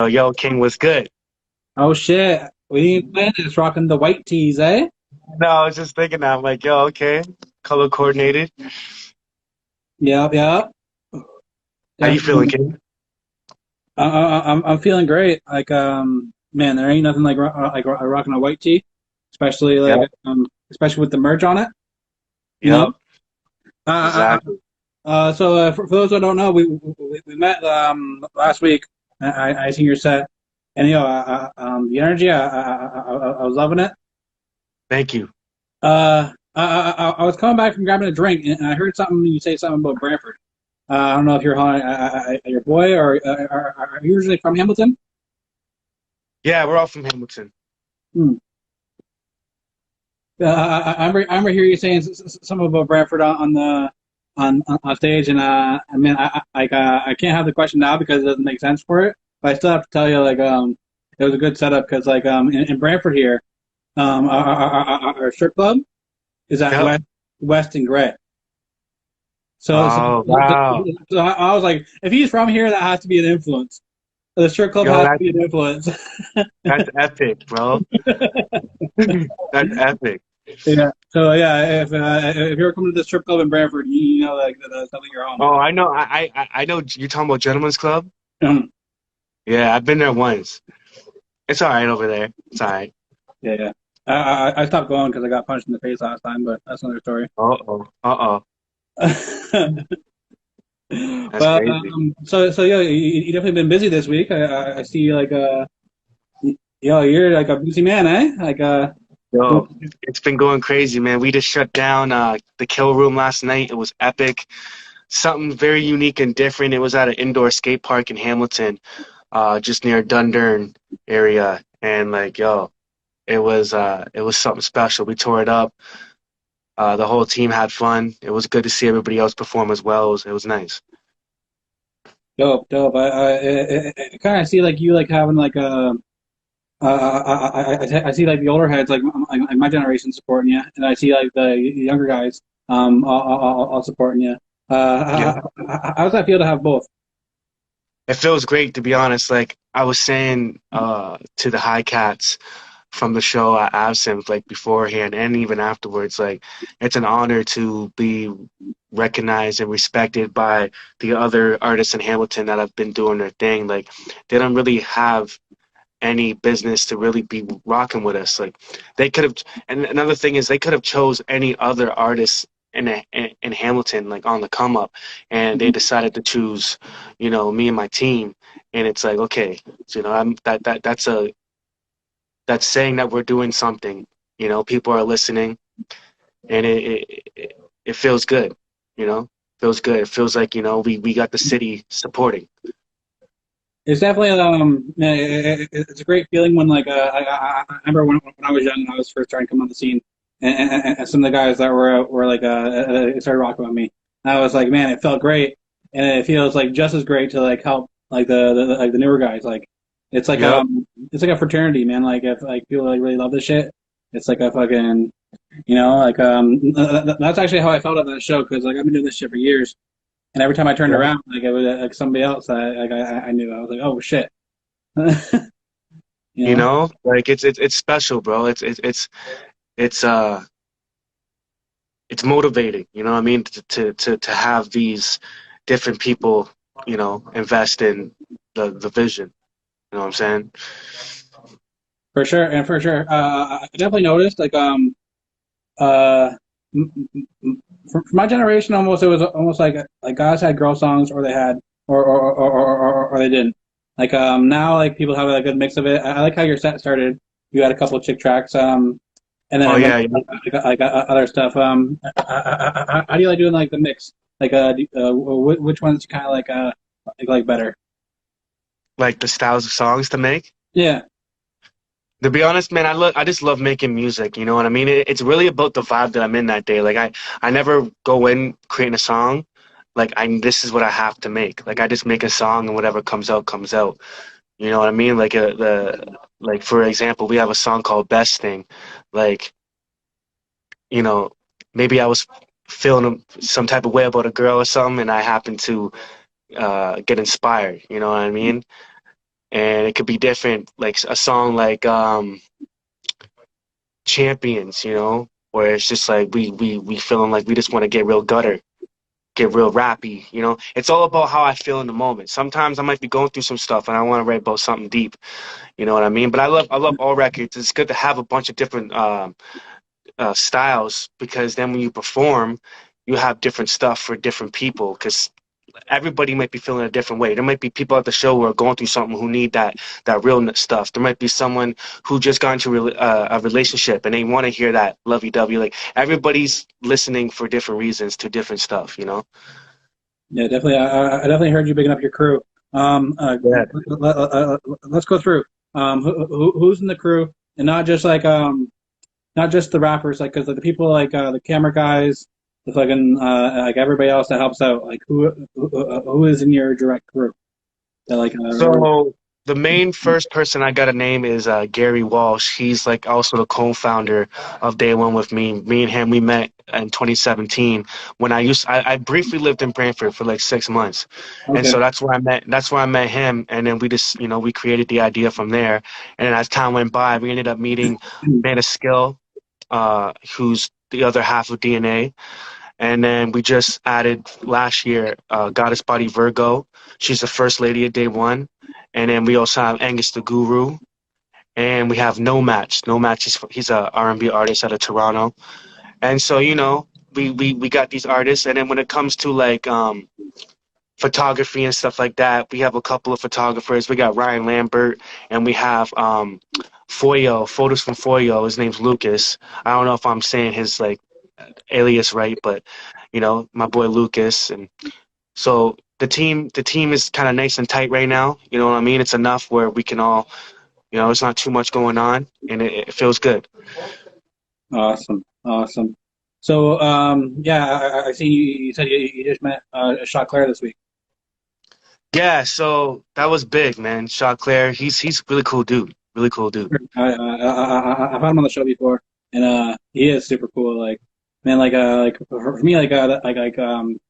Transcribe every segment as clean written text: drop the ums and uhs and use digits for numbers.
Yo, King was good. Oh shit. We ain't playing this rocking the white tees, eh? No, I was just thinking that. I'm like, yo, okay, color coordinated. Yep, yep. How you feeling, Definitely. King? I'm feeling great. Man, there ain't nothing like rocking a white tee, especially Yep, especially with the merch on it. You know. yep, Uh, exactly. for those who don't know, we met last week. I seen your set, and the energy. I was loving it. Thank you. I was coming back from grabbing a drink, and I heard something you say something about Brantford. I don't know if you're your boy or are you usually from Hamilton? Yeah, we're all from Hamilton. Hmm. I remember hearing you saying something about Brantford on the on stage, and I mean I can't have the question now because it doesn't make sense for it, but I still have to tell you it was a good setup because in Brantford here our strip club is at Yep. West and Gray. So, so, Oh, wow. so I was like, if he's from here, that has to be an influence. The strip club Yo, has to that's be an influence. that's epic, bro. That's epic. Yeah. So yeah, if you're coming to the strip club in Brantford, you know that's definitely your home. Oh, I know. I know. You're talking about Gentlemen's Club. Um, Yeah, I've been there once. It's all right over there. It's all right. yeah, yeah. I stopped going because I got punched in the face last time, but that's another story. Uh-oh. Uh-oh. That's But crazy. so yeah, you definitely been busy this week. I see you're like a busy man, eh? Yo, it's been going crazy, man. We just shut down the Kill Room last night. It was epic. Something very unique and different. It was at an indoor skate park in Hamilton, just near Dundurn area. And like, yo, it was something special. We tore it up. The whole team had fun. It was good to see everybody else perform as well. It was nice. Dope, dope. I kind of see like you like having like a I see like the older heads like my generation supporting you, and I see like the younger guys all supporting you. Yeah. How does that feel to have both? It feels great to be honest. Like I was saying to the High Cats from the show at Absinthe, like beforehand and even afterwards, like it's an honor to be recognized and respected by the other artists in Hamilton that have been doing their thing. Like they don't really have any business to really be rocking with us. Like they could have, and another thing is they could have chose any other artist in Hamilton, like on the come up, and they decided to choose, me and my team. And it's like, okay, so, that's saying that we're doing something. People are listening, and it feels good. Feels good. It feels like we got the city supporting. It's definitely it's a great feeling when I remember when I was young and I was first trying to come on the scene, and some of the guys that were started rocking with me. And I was like, man, it felt great, and it feels like just as great to like help like the newer guys. Like it's like Yep. it's like a fraternity, man. Like if like people like really love this shit, it's like a fucking that's actually how I felt at that show because like I've been doing this shit for years. And every time I turned Yep. around, like it was like somebody else. I knew. I was like, oh shit, you know. Like it's special, bro. It's it's motivating, you know what I mean, to have these different people, invest in the vision. You know what I'm saying? For sure, and for sure, I definitely noticed uh, for my generation, almost it was almost like guys had girl songs, or they had, or they didn't. Now, like people have a good mix of it. I like how your set started. You had a couple of chick tracks, and then Oh it went yeah, yeah. other stuff. How do you like doing like the mix? Which ones you kind of like better? Like the styles of songs to make. Yeah. To be honest, man, I just love making music. You know what I mean? It's really about the vibe that I'm in that day. Like I never go in creating a song. Like this is what I have to make. Like I just make a song and whatever comes out comes out. You know what I mean? Like for example, we have a song called Best Thing. Like, you know, maybe I was feeling some type of way about a girl or something, and I happened to get inspired. You know what I mean? and it could be different, like a song like Champions, where it's just like we feeling like we just want to get real gutter, get real rappy. It's all about how I feel in the moment. Sometimes I might be going through some stuff and I want to write about something deep, you know what I mean? But I love all records. It's good to have a bunch of different styles, because then when you perform, you have different stuff for different people, because everybody might be feeling a different way. There might be people at the show who are going through something who need that real stuff. There might be someone who just got into a relationship and they want to hear that lovey-dovey. Like everybody's listening for different reasons to different stuff. Yeah, definitely. I definitely heard you bigging up your crew. Yeah. Let's go through. Who's in the crew, and not just like not just the rappers, like because the people like the camera guys, the fucking like everybody else that helps out. Like who is in your direct crew? That like So the main first person I got to name is Gary Walsh. He's like also the co-founder of Day One with me. Me and him, we met in 2017 when I briefly lived in Brantford for like 6 months, and okay. so that's where I met him, and then we just we created the idea from there, and then as time went by, we ended up meeting Man of Skill, who's the other half of DNA. And then we just added last year Goddess Body Virgo. She's the first lady of Day One. And then we also have Angus the Guru. And we have No Match. No Match, he's a R&B artist out of Toronto. And so, we got these artists. And then when it comes to like photography and stuff like that, we have a couple of photographers. We got Ryan Lambert, and we have Foyo, photos from Foyo. His name's Lucas. I don't know if I'm saying his like alias right, but my boy Lucas. And so the team is kind of nice and tight right now. You know what I mean? It's enough where we can all, it's not too much going on, and it feels good. Awesome, awesome. So yeah, I seen you. You said you just met Shot Claire this week. Yeah, so that was big, man. Shot Claire, he's really cool dude. Really cool dude. I've had him on the show before, and he is super cool. Like, man, like for me, the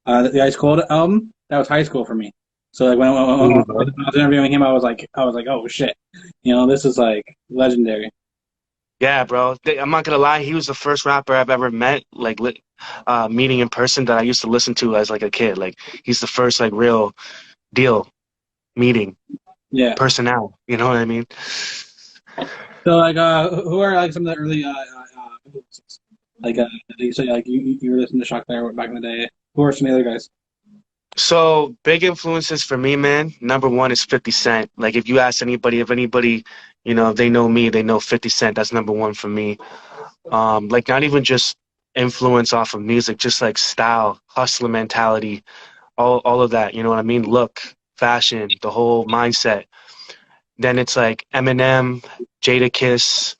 Ice Cold album, that was high school for me. So like when Cool, I bro. was interviewing him, I was like, oh shit, this is like legendary. Yeah, bro. I'm not gonna lie, he was the first rapper I've ever met, like meeting in person, that I used to listen to as like a kid. Like he's the first like real deal meeting Yeah. personnel. You know what I mean? So like, who are like some of the early influences? Like, you say like you were listening to Shock There back in the day. Who are some of the other guys? So big influences for me, man. Number one is 50 Cent. Like if you ask anybody, if anybody, if they know me, they know 50 Cent. That's number one for me. Like not even just influence off of music, just like style, hustler mentality, all of that. You know what I mean? Look, fashion, the whole mindset. Then it's like Eminem, Jadakiss,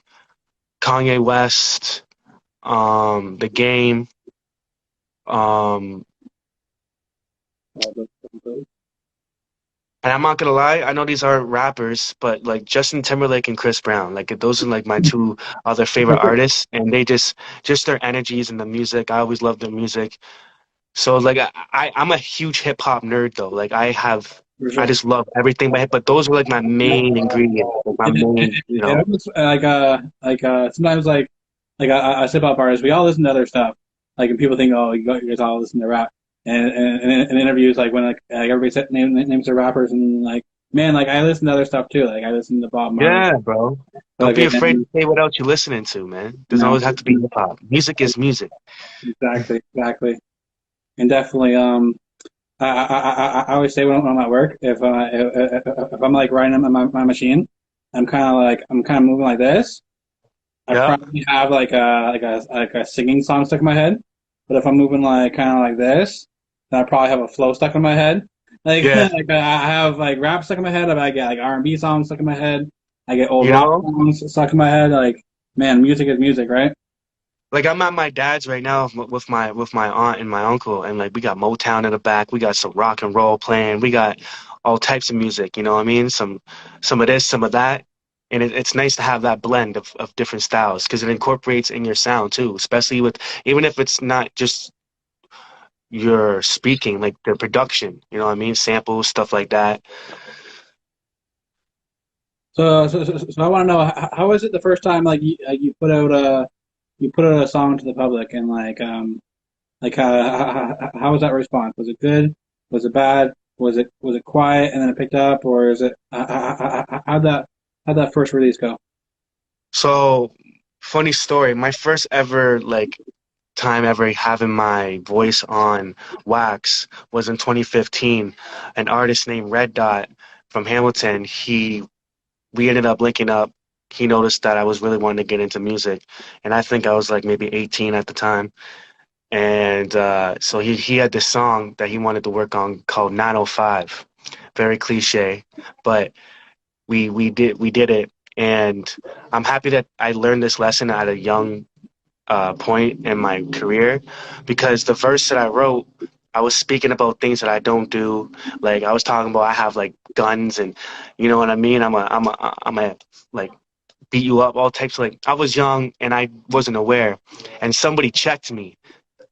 Kanye West, The Game. Um, And I'm not gonna lie, I know these are rappers, but like Justin Timberlake and Chris Brown, like those are like my two other favorite artists, and they just their energies and the music. I always love their music. So like I'm a huge hip hop nerd though. Like For I sure. just love everything but those are like my main ingredients, like my main. It was, sometimes I sip up artists. We all listen to other stuff. Like and people think, oh, you guys all listen to rap. And in interviews, like when like everybody names their rappers, and like man, like I listen to other stuff too. Like I listen to Bob Marley. Yeah, bro. Don't Like be afraid to and, say what else you're listening to, man. Doesn't no, always have to be hip hop. Music is music. exactly, and definitely I always say when I'm at work, if I'm like riding on my machine, I'm kind of moving like this. I Yeah. probably have like a singing song stuck in my head. But if I'm moving like kind of like this, then I probably have a flow stuck in my head. Like Yeah. like I have like rap stuck in my head. I get like R&B songs stuck in my head. I get old You rock know? songs stuck in my head. Like man, music is music, right? Like I'm at my dad's right now with my aunt and my uncle, and like we got Motown in the back, we got some rock and roll playing, we got all types of music. You know what I mean? Some of this, some of that, and it's nice to have that blend of different styles because it incorporates in your sound too, especially with even if it's not just your speaking, like the production. You know what I mean? Samples, stuff like that. So I want to know how was it the first time you put out a song to the public and how was that response? Was it good? Was it bad? Was it quiet and then it picked up, or is it how'd that first release go? So, funny story. My first ever like time ever having my voice on wax was in 2015. An artist named Red Dot from Hamilton, he we ended up linking up. He noticed that I was really wanting to get into music, and I think I was like maybe 18 at the time. And so he had this song that he wanted to work on called 905. Very cliche, but we did it, and I'm happy that I learned this lesson at a young point in my career because the verse that I wrote, I was speaking about things that I don't do. Like I was talking about I have like guns and you know what I mean. I'm a like beat you up, all types of like I was young and I wasn't aware, and somebody checked me.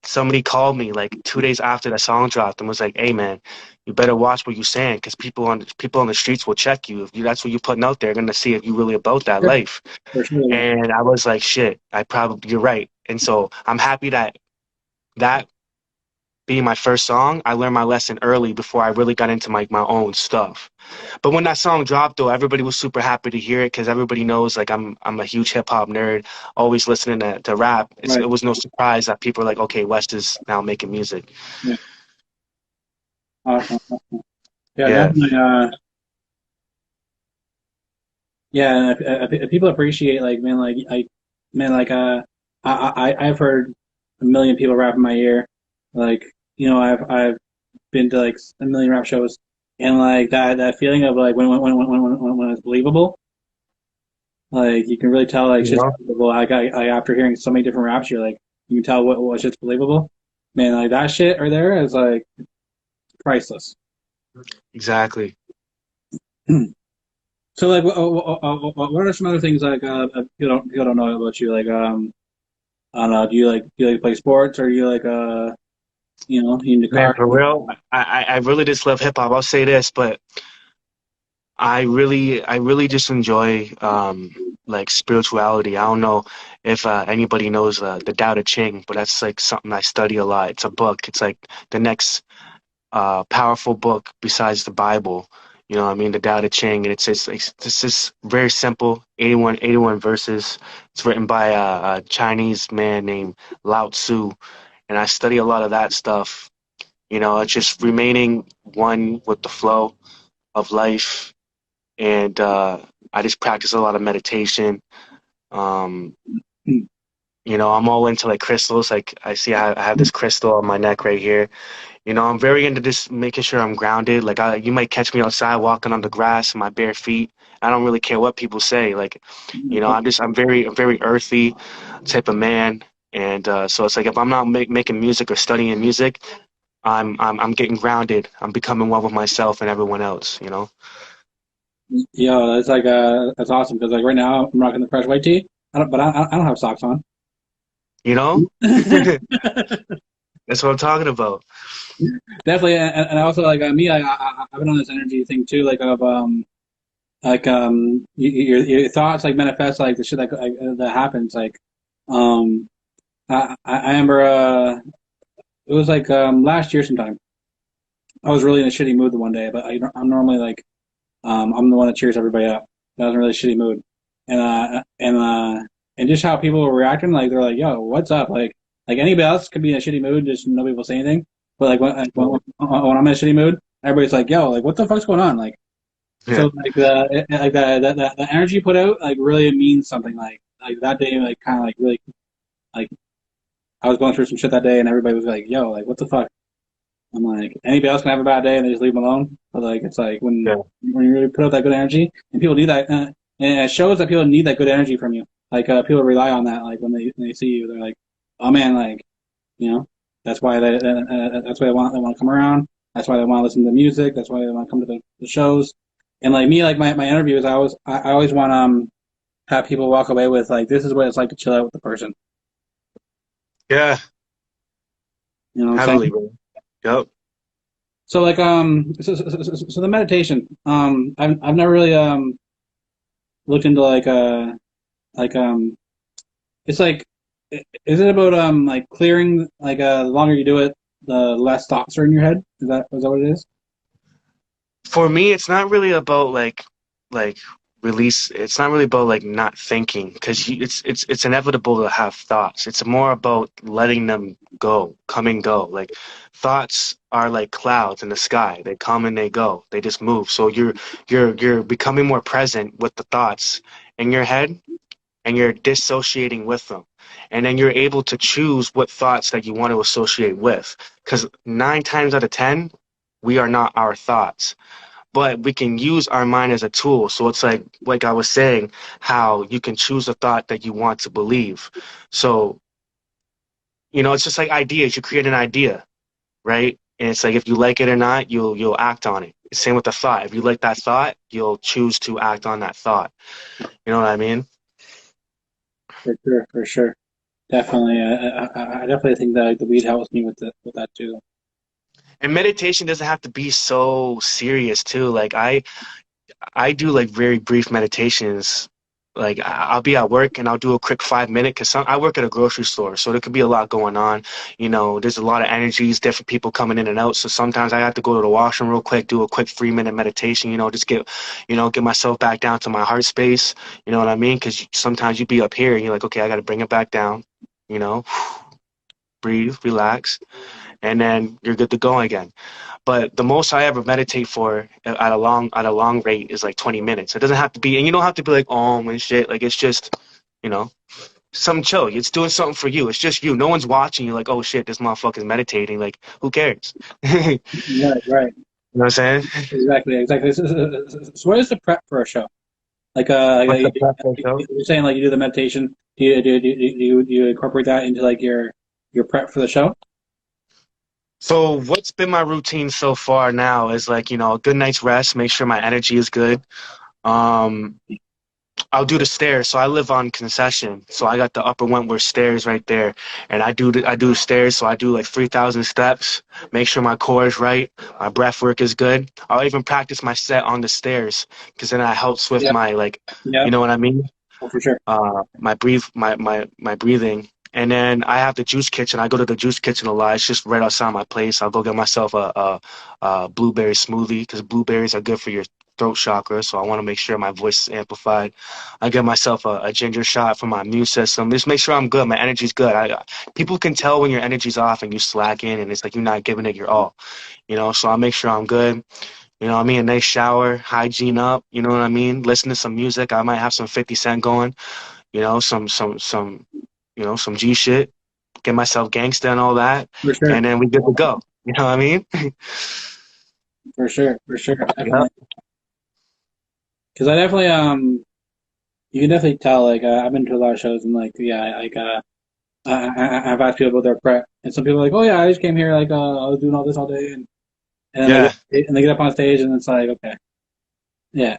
Somebody called me like 2 days after that song dropped and was like, "Hey man, you better watch what you're saying because people on the streets will check you. If you that's what you're putting out there, they're gonna see if you really about that Sure. life." For sure. And I was like, shit, I probably, you're right. And so I'm happy that that being my first song, I learned my lesson early before I really got into my own stuff. But when that song dropped, though, everybody was super happy to hear it because everybody knows like I'm a huge hip hop nerd, always listening to rap. Right. It was no surprise that people are like, okay, West is now making music. Yeah. Awesome. Yeah, Yeah, definitely. Yeah, people appreciate I've heard a million people rap in my ear. I've been to like a million rap shows, and like that feeling of like when it's believable. Like you can really tell like you shit's know, believable. After hearing so many different raps, you're like you can tell what shit's believable. Man, like that shit right there is like priceless. exactly. So like, what are some other things like people don't know about you? Like, I don't know. Do you like play sports, or do you like you in the Man, car? for real, I really just love hip hop. I'll say this, but I really just enjoy like spirituality. I don't know if anybody knows the Tao Te Ching, but that's like something I study a lot. It's a book. It's like the next powerful book besides the Bible. You know what I mean? The Tao Te Ching, and it's just very simple, 81 verses. It's written by a Chinese man named Lao Tzu, and I study a lot of that stuff. You know, it's just remaining one with the flow of life and I just practice a lot of meditation. Um, you know, I'm all into like crystals. Like I see, I have this crystal on my neck right here. You know, I'm very into just making sure I'm grounded. Like you might catch me outside walking on the grass in my bare feet. I don't really care what people say. Like, you know, I'm very earthy type of man. And so it's like if I'm not making music or studying music, I'm getting grounded. I'm becoming one with myself and everyone else. You know. Yeah, that's awesome because like right now I'm rocking the fresh white tee. I don't have socks on. You know. That's what I'm talking about. Definitely, and I also like me. I've been on this energy thing too, your thoughts like manifest like the shit that happens. I remember it was like last year sometime. I was really in a shitty mood the one day, but I'm normally like I'm the one that cheers everybody up. I was in a really shitty mood, and just how people were reacting, like they're like, "Yo, what's up?" Like anybody else could be in a shitty mood, just nobody will say anything. But when I'm in a shitty mood, everybody's like, "Yo, like what the fuck's going on?" Like Yeah. so like the energy you put out like really means something. Like that day, like kind of like really like I was going through some shit that day, and everybody was like, "Yo, like what the fuck." I'm like, anybody else can have a bad day and they just leave them alone. But like, it's like Yeah. when you really put out that good energy, and people need that, and it shows that people need that good energy from you. Like people rely on that. Like when they see you, they're like, oh man, like you know, that's why they want to come around. That's why they want to listen to the music. That's why they want to come to the shows. And like me, like my interviews, I always want to have people walk away with like this is what it's like to chill out with the person. Yeah. You know what I'm saying? Heavily, bro. Yep. So like so the meditation I've never really looked into like it's like is it about like clearing like the longer you do it, the less thoughts are in your head? Is that what it is? For me, it's not really about like release. It's not really about like not thinking because it's inevitable to have thoughts. It's more about letting them go, come and go. Like thoughts are like clouds in the sky. They come and they go. They just move. So you're becoming more present with the thoughts in your head and you're dissociating with them. And then you're able to choose what thoughts that you want to associate with. Because 9 times out of 10, we are not our thoughts, but we can use our mind as a tool. So it's like I was saying, how you can choose a thought that you want to believe. So, it's just like ideas. You create an idea, right? And it's like if you like it or not, you'll act on it. Same with the thought. If you like that thought, you'll choose to act on that thought. You know what I mean? For sure, for sure. Definitely. I definitely think that the weed helps me with that too. And meditation doesn't have to be so serious too. Like I do like very brief meditations. Like I'll be at work and I'll do a quick 5 minute because I work at a grocery store, so there could be a lot going on. There's a lot of energies, different people coming in and out. So sometimes I have to go to the washroom real quick, do a quick 3 minute meditation. Just get myself back down to my heart space. You know what I mean? Because sometimes you be up here and you're like, okay, I got to bring it back down. You know, breathe, relax, and then you're good to go again. But the most I ever meditate for at a long rate is like 20 minutes. It doesn't have to be, and you don't have to be like and shit. Like it's just, you know, something chill. It's doing something for you. It's just you. No one's watching you. Like, oh shit, this motherfucker's meditating. Like, who cares? You Right, right. know what I'm saying? Exactly, exactly. So what is the prep for a show? What's the preference, though? You're saying like you do the meditation. Do you incorporate that into like your prep for the show? So what's been my routine so far now is like, a good night's rest, make sure my energy is good. Um, I'll do the stairs. So I live on concession. So I got the Upper Wentworth stairs right there, and I do stairs. So I do like 3,000 steps. Make sure my core is right, my breath work is good. I'll even practice my set on the stairs because then that helps with Yep, my like, you yep, know what I mean? oh, for sure. My breathing. And then I have the juice kitchen. I go to the juice kitchen a lot. It's just right outside my place. I'll go get myself a blueberry smoothie because blueberries are good for your throat chakra. So I want to make sure my voice is amplified. I get myself a ginger shot for my immune system. Just make sure I'm good. My energy's good. People can tell when your energy's off and you slacking and it's like you're not giving it your all. So I make sure I'm good. You know what I mean? A nice shower, hygiene up. You know what I mean? Listen to some music. I might have some 50 Cent going. Some G shit, get myself gangsta and all that, For sure, and then we good to go. You know what I mean? for sure, Yeah. definitely. Because I definitely you can definitely tell like I've been to a lot of shows and like yeah like I've asked people about their prep and some people are like oh yeah I just came here like I was doing all this all day and then Yeah. they get up on stage and it's like okay yeah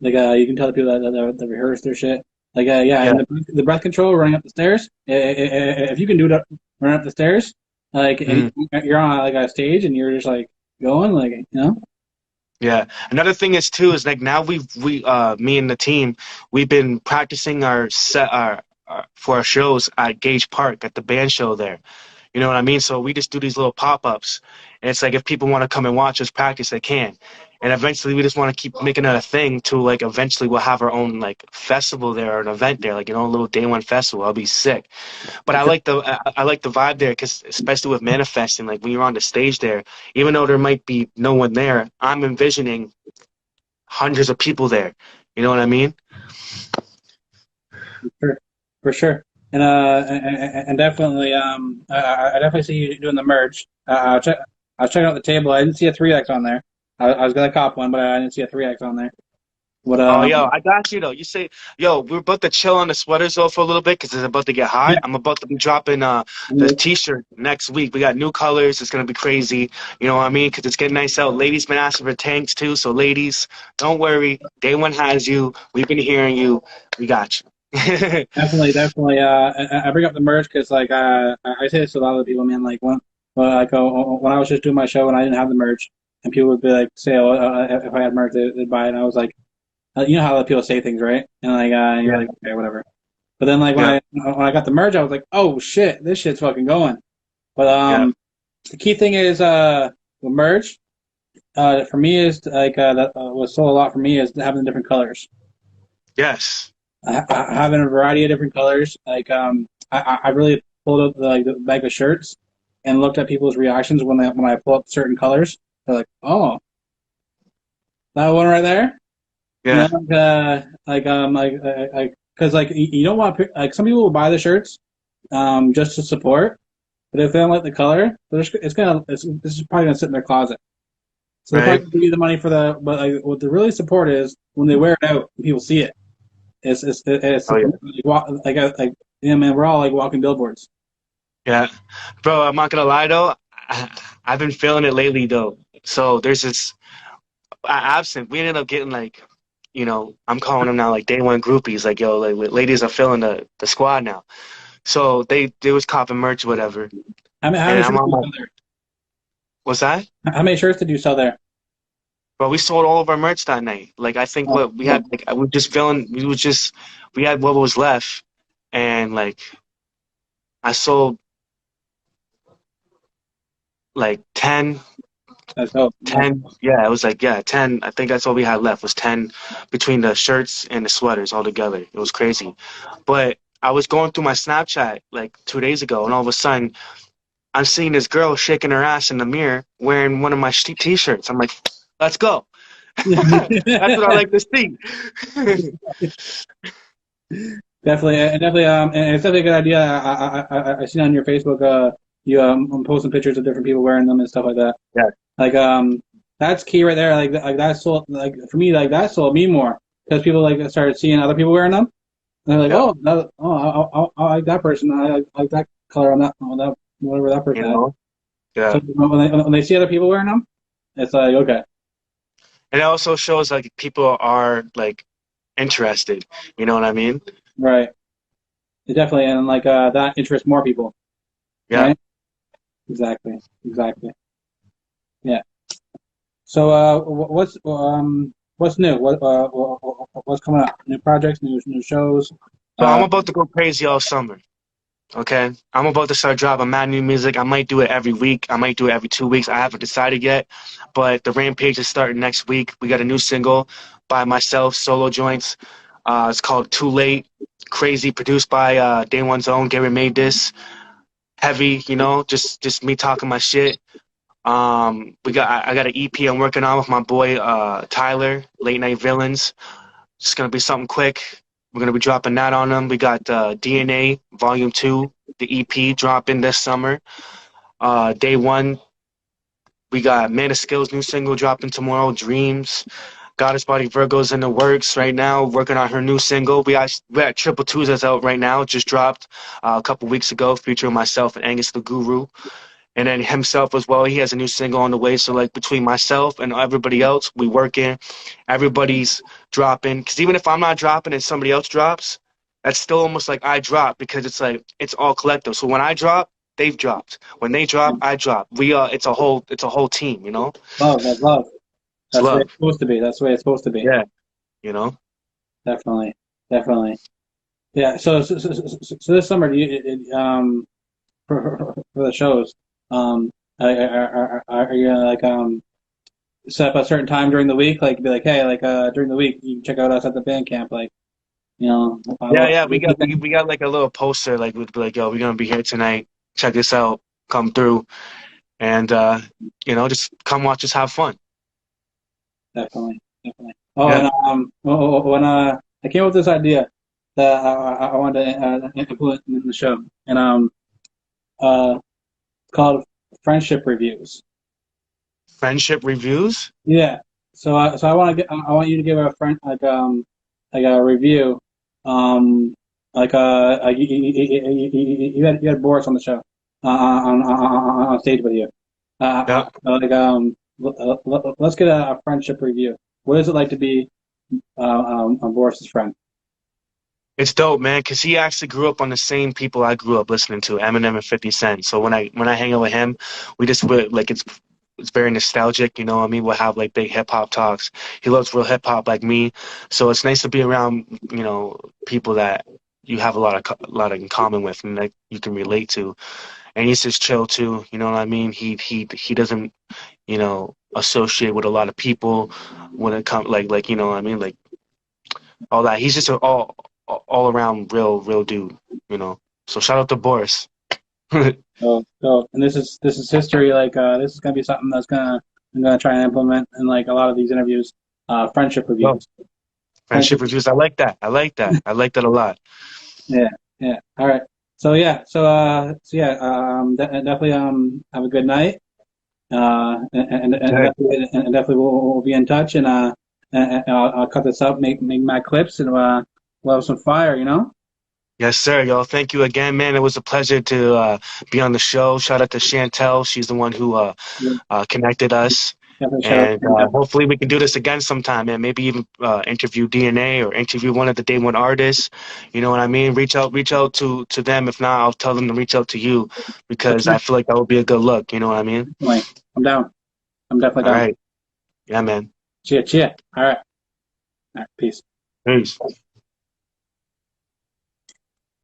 like you can tell the people that rehearse their shit like yeah Yeah. and the breath control running up the stairs if you can do that running up the stairs like and Mhm. you're on like a stage and you're just like going like Yeah. Another thing is too is like now me and the team we've been practicing our set for our shows at Gage Park at the band show there. You know what I mean? So we just do these little pop-ups. And it's like if people want to come and watch us practice, they can. And eventually we just want to keep making it a thing to like eventually we'll have our own like festival there or an event there, like a little day one festival. I'll be sick. But I like the vibe there because especially with manifesting, like when you're on the stage there, even though there might be no one there, I'm envisioning hundreds of people there. You know what I mean? sure, for sure. And definitely, I definitely see you doing the merge. I was checking out the table. I didn't see a 3X on there. I was gonna cop one, but I didn't see a 3X on there. But Oh, yo, I got you though. You say, yo, we're about to chill on the sweaters though for a little bit because it's about to get hot. yeah, I'm about to be dropping the t-shirt next week. We got new colors. It's gonna be crazy. You know what I mean? Because it's getting nice out. Ladies been asking for tanks too, so ladies, don't worry. Day one has you. We've been hearing you. We got you. definitely, definitely. I bring up the merch because like I say this to a lot of people, man. Like when I was just doing my show and I didn't have the merch, and people would be like, say, oh, if I had merch, they'd buy it. And I was like. you know how like, people say things, right? And like you're Yeah, like, okay, whatever. But then like yeah, when I got the merge, I was like, oh shit, this shit's fucking going. But yeah. the key thing is the merge. For me is like that was sold a lot for me is having the different colors. Yes. Having a variety of different colors. Like I really pulled up the bag of shirts and looked at people's reactions when I pull up certain colors. They're like, oh, that one right there. You Yeah. know, because like you don't want like some people will buy the shirts just to support, but if they don't like the color, this is probably gonna sit in their closet. So they're Right. probably gonna give you the money for the but like, what they really support is when they wear it out, people see it. It's Oh yeah. like yeah, man, we're all like walking billboards. Yeah. Bro, I'm not gonna lie though. I've been feeling it lately though. So there's this absent. We ended up getting like, I'm calling them now like day one groupies. Like, yo, like ladies are feeling the squad now. So they was copping merch, whatever. How And many I'm shirts on did you my, sell there? what's that? How many shirts did you sell there? Bro, we sold all of our merch that night. Like I think Oh, what we had, like we were just feeling, we had what was left, and like I sold like 10, that's dope. Yeah. 10. Yeah, it was like, yeah, 10. I think that's all we had left was 10 between the shirts and the sweaters all together. It was crazy. But I was going through my Snapchat like 2 days ago, and all of a sudden I'm seeing this girl shaking her ass in the mirror wearing one of my t-shirts. I'm like, let's go. That's what I like to see. Definitely, definitely, and it's definitely a good idea. I seen on your Facebook, you posting pictures of different people wearing them and stuff like that. Yeah, Like, that's key right there. Like that sold, like for me, like that sold me more because people like started seeing other people wearing them, and they're like, yeah. oh, I like that person. I like that color on that whatever that You person had. know? So Yeah. when they see other people wearing them, it's like okay, And it also shows like people are like interested. You know what I mean? right, definitely, and like that interests more people, Yeah. right? Exactly, exactly. Yeah. So, what's new? What's coming up? New projects, new shows. So I'm Uh, about to go crazy all summer. Okay. I'm about to start dropping mad new music. I might do it every week. I might do it every 2 weeks. I haven't decided yet. But the Rampage is starting next week. We got a new single by myself, solo joints. It's called Too Late. Crazy, produced by Day One's own Gary made this. Heavy, just me talking my shit. I got an EP I'm working on with my boy Tyler, Late Night Villains. It's gonna be something quick. We're gonna be dropping that on them. We got DNA Volume 2, the EP dropping this summer. Day one, we got Man of Skills new single dropping tomorrow, Dreams. Goddess Body Virgo's in the works right now, working on her new single. We got Triple Twos that's out right now, just dropped a couple weeks ago, featuring myself and Angus the Guru. And then himself as well, he has a new single on the way. So like between myself and everybody else, we working. Everybody's dropping. Because even if I'm not dropping and somebody else drops, that's still almost like I drop because it's like it's all collective. So when I drop, they've dropped. When they drop, I drop. It's a whole team. love, that's love. It's That's the way it's love. supposed to be. That's the way it's supposed to be. Yeah. You know. Definitely, definitely. Yeah. So this summer, do you for the shows, are you gonna like set up a certain time during the week? Like be like, hey, like during the week, you can check out us at the band camp. Like, Yeah, yeah. We got like a little poster. Like we'd be like, yo, we're gonna be here tonight. Check this out. Come through and just come watch us have fun. definitely, definitely. Oh, Yeah. and when I came up with this idea that I wanted to implement in the show, and it's called friendship reviews. Friendship reviews. Yeah. So I want you to give a friend like a review, you had Boris on the show, on stage with you. Yeah. Let's get a friendship review. What is it like to be Boris's friend? It's dope, man, because he actually grew up on the same people I grew up listening to, Eminem and 50 Cent. So when I hang out with him, we just like it's very nostalgic. You know what I mean? We'll have like big hip hop talks. He loves real hip hop like me, so it's nice to be around people that you have a lot in common with and that you can relate to. And he's just chill too. You know what I mean? He doesn't associate with a lot of people when it comes like what I mean, like all that. He's just all around real dude. You know. So shout out to Boris. And this is history. Like this is gonna be something I'm gonna try and implement in like a lot of these interviews. Friendship Well, reviews. friendship Friendship. reviews. I like that. I like that. I like that a lot. Yeah, yeah. All right. Definitely have a good night. Okay. And definitely we'll be in touch and I'll cut this up, make my clips and we'll have some fire, you know? Yes, sir, y'all. Thank you again, man. It was a pleasure to be on the show. Shout out to Chantel. She's the one who Yeah, connected us. definitely shout out And to them. hopefully we can do this again sometime, man. Maybe even interview DNA or interview one of the Day One artists. You know what I mean? Reach out to them. If not, I'll tell them to reach out to you For because sure. I feel like that would be a good look. You know what I mean? Definitely. I'm down. I'm definitely All down. right. Yeah, man. Cheer, cheer. All right. All right. Peace. Peace.